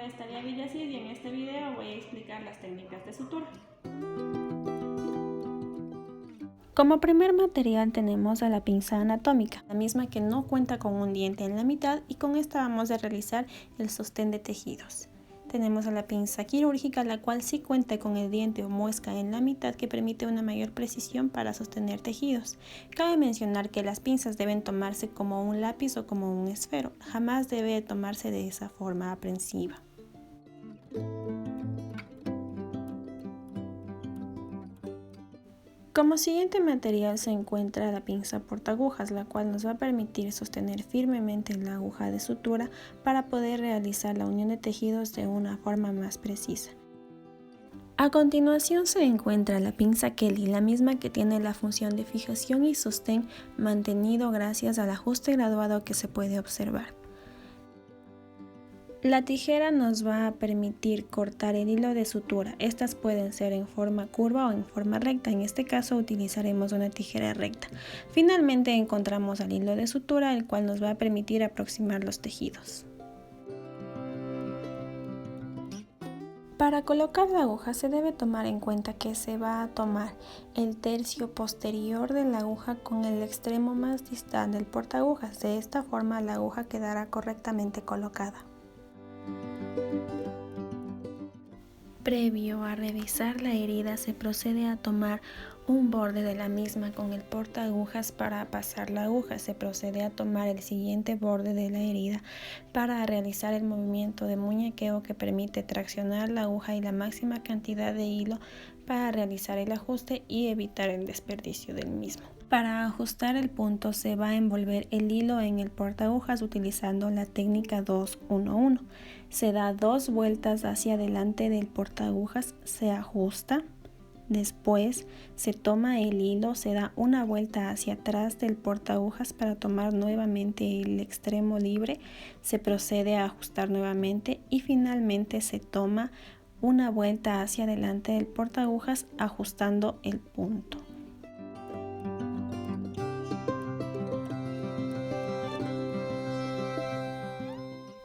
nombre es Talia Villasís y en este video voy a explicar las técnicas de sutura. Como primer material tenemos a la pinza anatómica, la misma que no cuenta con un diente en la mitad, y con esta vamos a realizar el sostén de tejidos. Tenemos a la pinza quirúrgica, la cual sí cuenta con el diente o muesca en la mitad que permite una mayor precisión para sostener tejidos. Cabe mencionar que las pinzas deben tomarse como un lápiz o como un esfero, jamás debe tomarse de esa forma aprensiva. Como siguiente material se encuentra la pinza portaagujas, la cual nos va a permitir sostener firmemente la aguja de sutura para poder realizar la unión de tejidos de una forma más precisa. A continuación se encuentra la pinza Kelly, la misma que tiene la función de fijación y sostén mantenido gracias al ajuste graduado que se puede observar. La tijera nos va a permitir cortar el hilo de sutura. Estas pueden ser en forma curva o en forma recta. En este caso utilizaremos una tijera recta. Finalmente encontramos al hilo de sutura, el cual nos va a permitir aproximar los tejidos. Para colocar la aguja se debe tomar en cuenta que se va a tomar el tercio posterior de la aguja con el extremo más distal del portaagujas. De esta forma la aguja quedará correctamente colocada. Previo a revisar la herida se procede a tomar un borde de la misma con el portaagujas para pasar la aguja. Se procede a tomar el siguiente borde de la herida para realizar el movimiento de muñequeo que permite traccionar la aguja y la máxima cantidad de hilo para realizar el ajuste y evitar el desperdicio del mismo. Para ajustar el punto se va a envolver el hilo en el portaagujas utilizando la técnica 2-1-1. Se da 2 vueltas hacia adelante del portaagujas, se ajusta, después se toma el hilo, se da una vuelta hacia atrás del portaagujas para tomar nuevamente el extremo libre, se procede a ajustar nuevamente y finalmente se toma una vuelta hacia adelante del portaagujas ajustando el punto.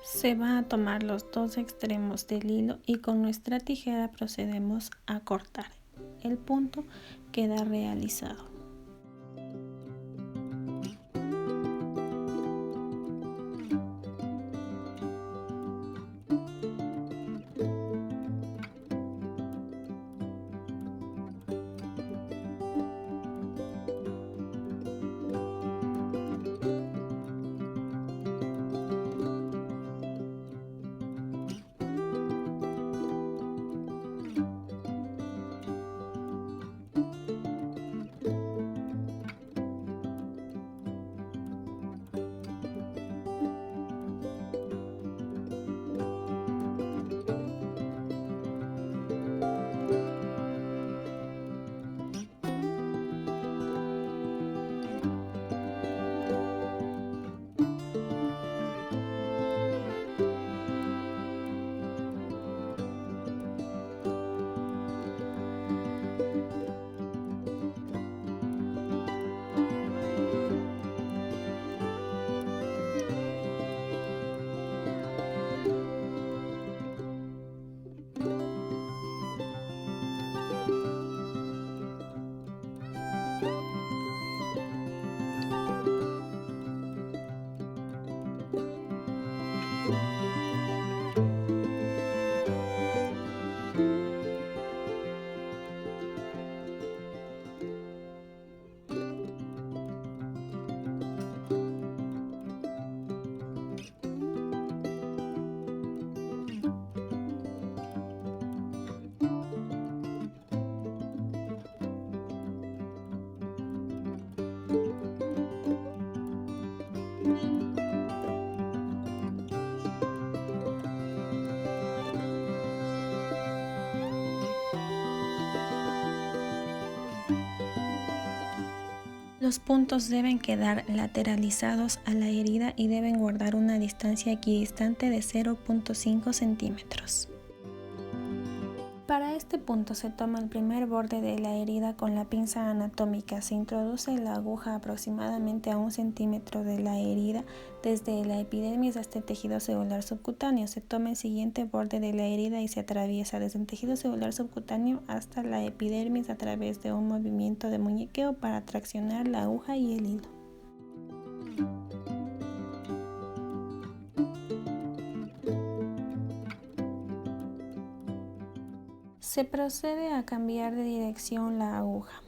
Se va a tomar los 2 extremos del hilo y con nuestra tijera procedemos a cortar. El punto queda realizado. Los puntos deben quedar lateralizados a la herida y deben guardar una distancia equidistante de 0.5 centímetros. Para este punto se toma el primer borde de la herida con la pinza anatómica, se introduce la aguja aproximadamente a 1 centímetro de la herida desde la epidermis hasta el tejido celular subcutáneo. Se toma el siguiente borde de la herida y se atraviesa desde el tejido celular subcutáneo hasta la epidermis a través de un movimiento de muñequeo para traccionar la aguja y el hilo. Se procede a cambiar de dirección la aguja.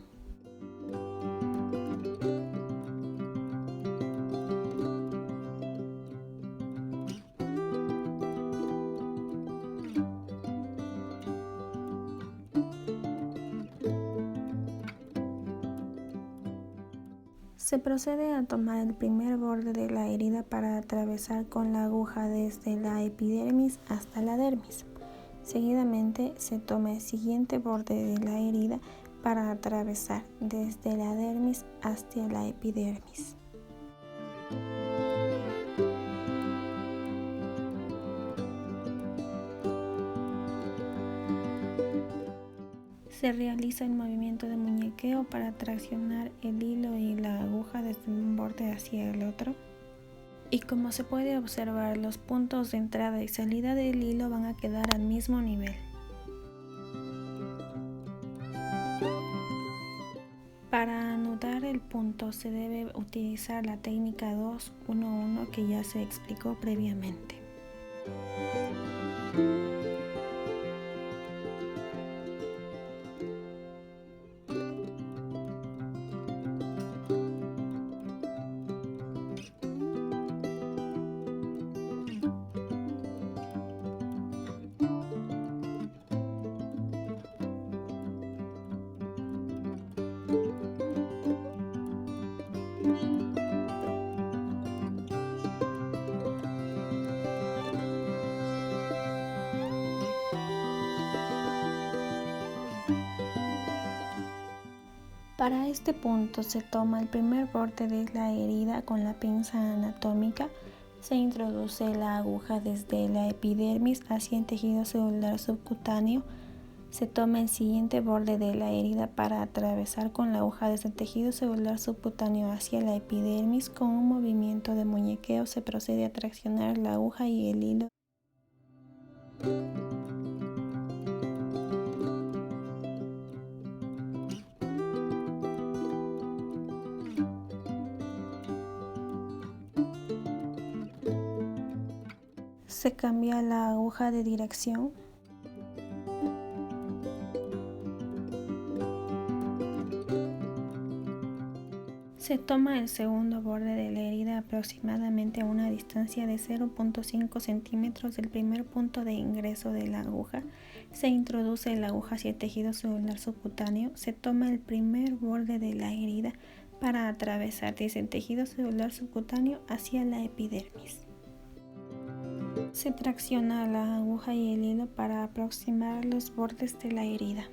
Se procede a tomar el primer borde de la herida para atravesar con la aguja desde la epidermis hasta la dermis. Seguidamente se toma el siguiente borde de la herida para atravesar desde la dermis hasta la epidermis. Se realiza el movimiento de muñequeo para traccionar el hilo y la aguja desde un borde hacia el otro. Y como se puede observar, los puntos de entrada y salida del hilo van a quedar al mismo nivel. Para anudar el punto se debe utilizar la técnica 2-1-1 que ya se explicó previamente. Para este punto se toma el primer borde de la herida con la pinza anatómica, se introduce la aguja desde la epidermis hacia el tejido celular subcutáneo, se toma el siguiente borde de la herida para atravesar con la aguja desde el tejido celular subcutáneo hacia la epidermis. Con un movimiento de muñequeo se procede a traccionar la aguja y el hilo. Se cambia la aguja de dirección. Se toma el segundo borde de la herida aproximadamente a una distancia de 0.5 centímetros del primer punto de ingreso de la aguja. Se introduce la aguja hacia el tejido celular subcutáneo. Se toma el primer borde de la herida para atravesar desde el tejido celular subcutáneo hacia la epidermis. Se tracciona la aguja y el hilo para aproximar los bordes de la herida.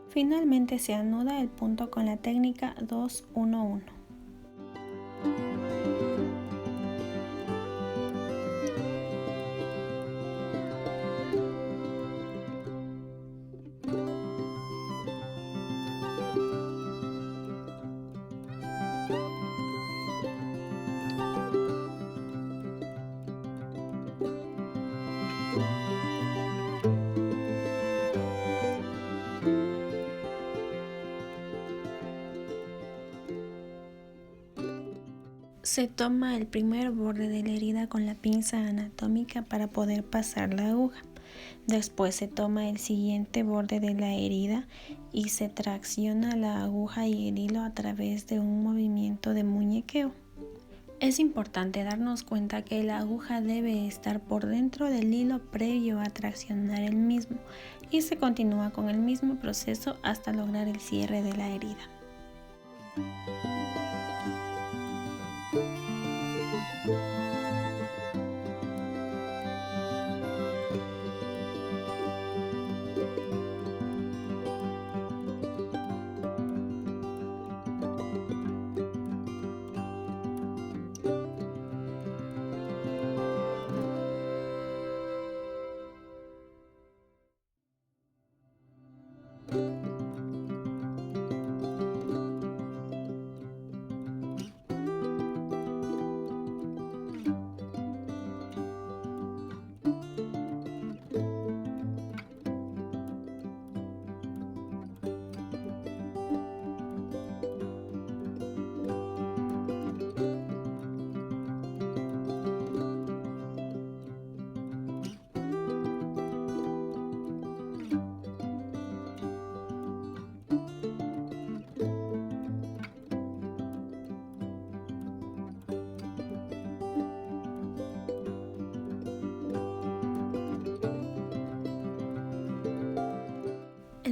Finalmente se anuda el punto con la técnica 2-1-1. Se toma el primer borde de la herida con la pinza anatómica para poder pasar la aguja. Después se toma el siguiente borde de la herida y se tracciona la aguja y el hilo a través de un movimiento de muñequeo. Es importante darnos cuenta que la aguja debe estar por dentro del hilo previo a traccionar el mismo y se continúa con el mismo proceso hasta lograr el cierre de la herida.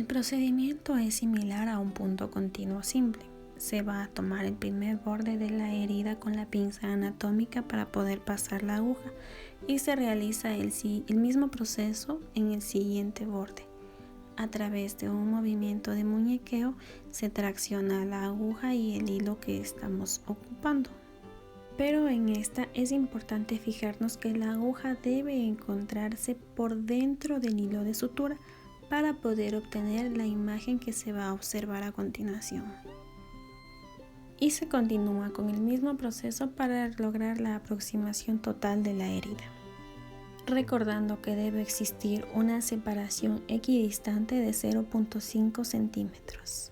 procedimiento es similar a un punto continuo simple. Se va a tomar el primer borde de la herida con la pinza anatómica para poder pasar la aguja y se realiza el mismo proceso en el siguiente borde. A través de un movimiento de muñequeo se tracciona la aguja y el hilo que estamos ocupando. Pero en esta es importante fijarnos que la aguja debe encontrarse por dentro del hilo de sutura para poder obtener la imagen que se va a observar a continuación. Y se continúa con el mismo proceso para lograr la aproximación total de la herida, recordando que debe existir una separación equidistante de 0.5 centímetros.